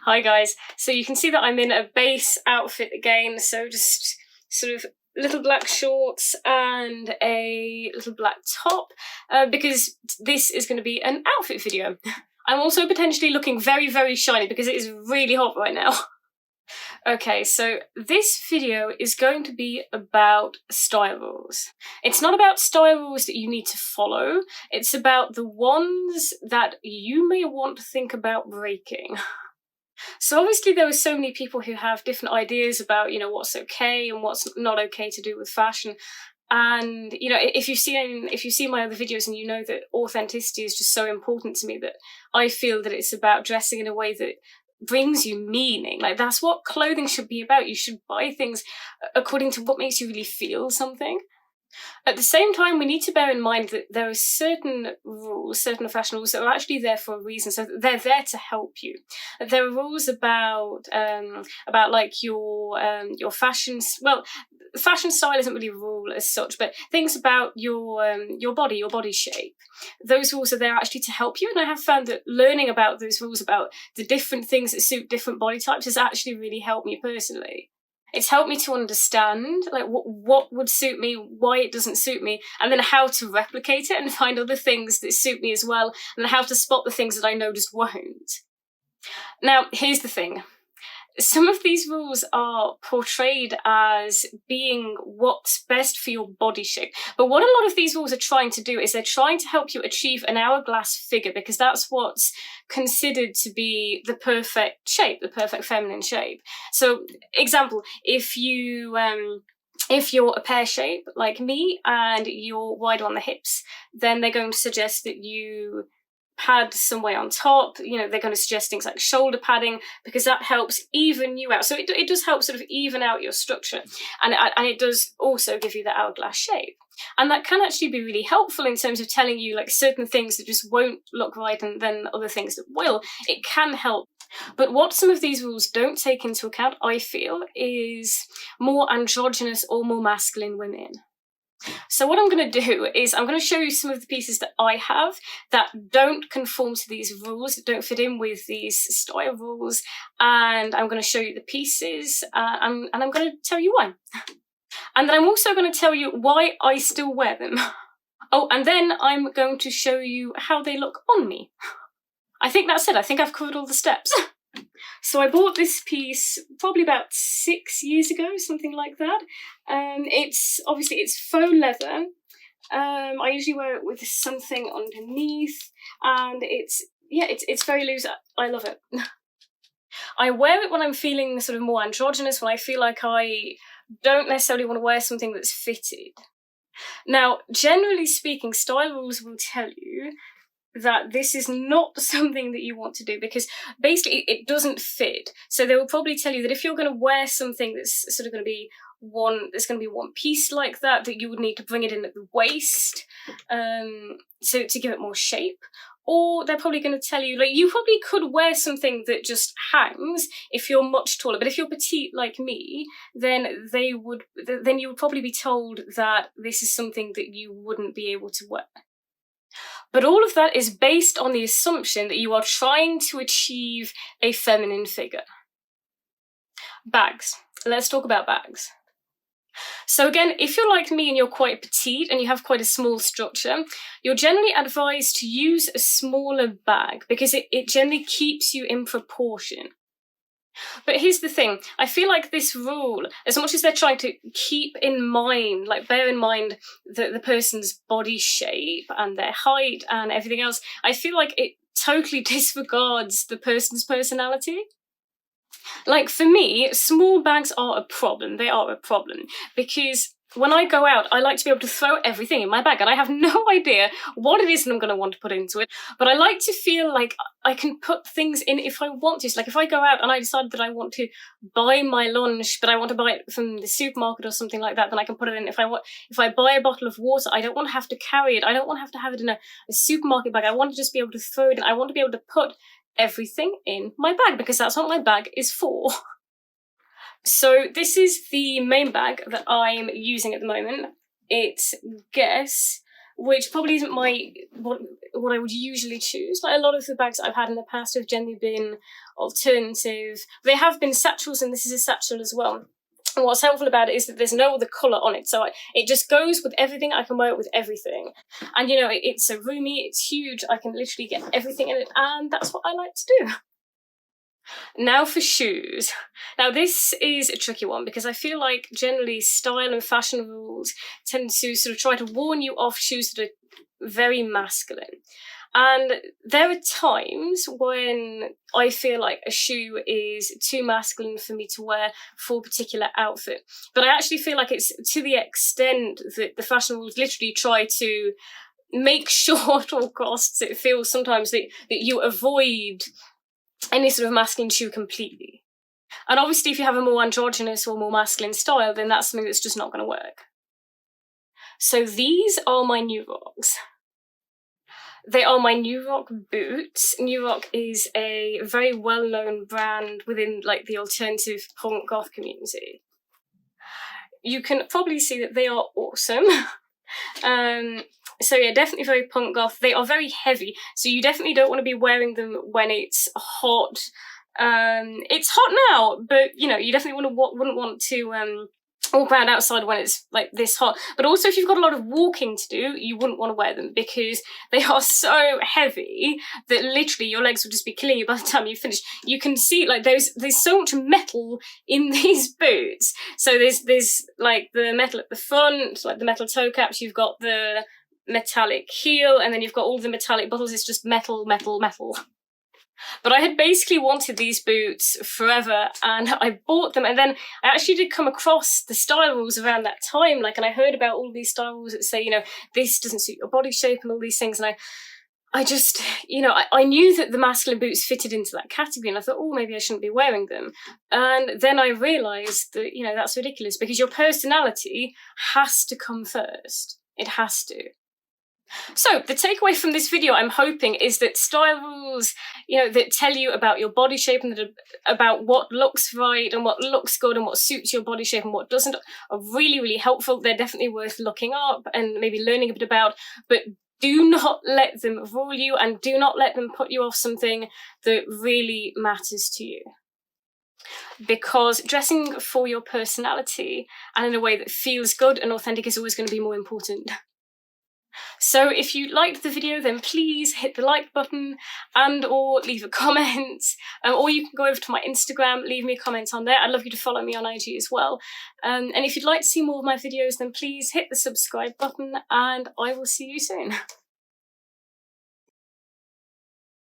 Hi guys, so you can see that I'm in a base outfit again, so just sort of little black shorts and a little black top, because this is going to be an outfit video. I'm also potentially looking very, very shiny because it is really hot right now. Okay, so this video is going to be about style rules. It's not about style rules that you need to follow, it's about the ones that you may want to think about breaking. So obviously there are so many people who have different ideas about, what's okay and what's not okay to do with fashion. And, if you've seen my other videos and you know that authenticity is just so important to me, that I feel that it's about dressing in a way that brings you meaning. Like, that's what clothing should be about. You should buy things according to what makes you really feel something. At the same time, we need to bear in mind that there are certain rules, certain fashion rules that are actually there for a reason. So they're there to help you. There are rules about like your fashion. Well, fashion style isn't really a rule as such, but things about your body shape. Those rules are there actually to help you. And I have found that learning about those rules, about the different things that suit different body types, has actually really helped me personally. It's helped me to understand, like, what would suit me, why it doesn't suit me, and then how to replicate it and find other things that suit me as well, and then how to spot the things that I know just won't. Now, here's the thing. Some of these rules are portrayed as being what's best for your body shape. But what a lot of these rules are trying to do is they're trying to help you achieve an hourglass figure, because that's what's considered to be the perfect shape, the perfect feminine shape. So, example, if you're a pear shape like me and you're wider on the hips, then they're going to suggest that you pad some way on top. They're going to suggest things like shoulder padding, because that helps even you out. So it does help sort of even out your structure, and it does also give you the hourglass shape. And that can actually be really helpful in terms of telling you, like, certain things that just won't look right and then other things that will. It can help. But what some of these rules don't take into account, I feel, is more androgynous or more masculine women. So what I'm going to do is I'm going to show you some of the pieces that I have that don't conform to these rules, that don't fit in with these style rules, and I'm going to show you the pieces, and I'm going to tell you why. And then I'm also going to tell you why I still wear them. Oh, and then I'm going to show you how they look on me. I think that's it. I think I've covered all the steps. So I bought this piece probably about 6 years ago, something like that. It's faux leather. I usually wear it with something underneath, and it's very loose. I love it. I wear it when I'm feeling sort of more androgynous, when I feel like I don't necessarily want to wear something that's fitted. Now, generally speaking, style rules will tell you that this is not something that you want to do, because basically it doesn't fit. So they will probably tell you that if you're going to wear something that's sort of going to be one piece like that you would need to bring it in at the waist, to give it more shape. Or they're probably going to tell you, like, you probably could wear something that just hangs if you're much taller. But if you're petite like me, then you would probably be told that this is something that you wouldn't be able to wear. But all of that is based on the assumption that you are trying to achieve a feminine figure. Bags. Let's talk about bags. So again, if you're like me and you're quite petite and you have quite a small structure, you're generally advised to use a smaller bag, because it generally keeps you in proportion. But here's the thing, I feel like this rule, as much as they're trying to keep in mind, like bear in mind the person's body shape and their height and everything else, I feel like it totally disregards the person's personality. Like, for me, small bags are a problem. They are a problem, because when I go out, I like to be able to throw everything in my bag, and I have no idea what it is that I'm going to want to put into it, but I like to feel like I can put things in if I want to. So, like, if I go out and I decide that I want to buy my lunch, but I want to buy it from the supermarket or something like that, then I can put it in. If I buy a bottle of water, I don't want to have to carry it. I don't want to have it in a supermarket bag. I want to just be able to throw it in. I want to be able to put everything in my bag, because that's what my bag is for. So this is the main bag that I'm using at the moment. It's Guess which probably isn't what I would usually choose. Like, a lot of the bags that I've had in the past have generally been alternative. They have been satchels, and this is a satchel as well. And what's helpful about it is that there's no other colour on it, so it just goes with everything. I can wear it with everything. And, you know, it's so roomy, it's huge, I can literally get everything in it, and that's what I like to do. Now for shoes. Now this is a tricky one, because I feel like generally style and fashion rules tend to sort of try to warn you off shoes that are very masculine. And there are times when I feel like a shoe is too masculine for me to wear for a particular outfit. But I actually feel like it's to the extent that the fashion rules literally try to make sure at all costs it feels sometimes that you avoid any sort of masculine shoe completely. And obviously if you have a more androgynous or more masculine style, then that's something that's just not going to work. So these are my New Rocks. They are my New Rock boots. New Rock is a very well-known brand within like the alternative punk goth community. You can probably see that they are awesome. So yeah, definitely very punk goth. They are very heavy, so you definitely don't want to be wearing them when it's hot. It's hot now, but you know, you definitely wouldn't want to walk around outside when it's like this hot. But also if you've got a lot of walking to do, you wouldn't want to wear them, because they are so heavy that literally your legs will just be killing you by the time you finish. You can see like there's so much metal in these boots. So there's like the metal at the front, like the metal toe caps, you've got the metallic heel, and then you've got all the metallic buckles. It's just metal, metal, metal. But I had basically wanted these boots forever, and I bought them, and then I actually did come across the style rules around that time, like, and I heard about all these style rules that say, you know, this doesn't suit your body shape and all these things, and I just, you know, I knew that the masculine boots fitted into that category, and I thought, oh, maybe I shouldn't be wearing them. And then I realised that, you know, that's ridiculous, because your personality has to come first. It has to. So the takeaway from this video, I'm hoping, is that style rules, you know, that tell you about your body shape and that about what looks right and what looks good and what suits your body shape and what doesn't, are really, really helpful. They're definitely worth looking up and maybe learning a bit about, but do not let them rule you, and do not let them put you off something that really matters to you. Because dressing for your personality and in a way that feels good and authentic is always going to be more important. So if you liked the video, then please hit the like button and or leave a comment, or you can go over to my Instagram, leave me a comment on there. I'd love you to follow me on IG as well. And if you'd like to see more of my videos, then please hit the subscribe button, and I will see you soon.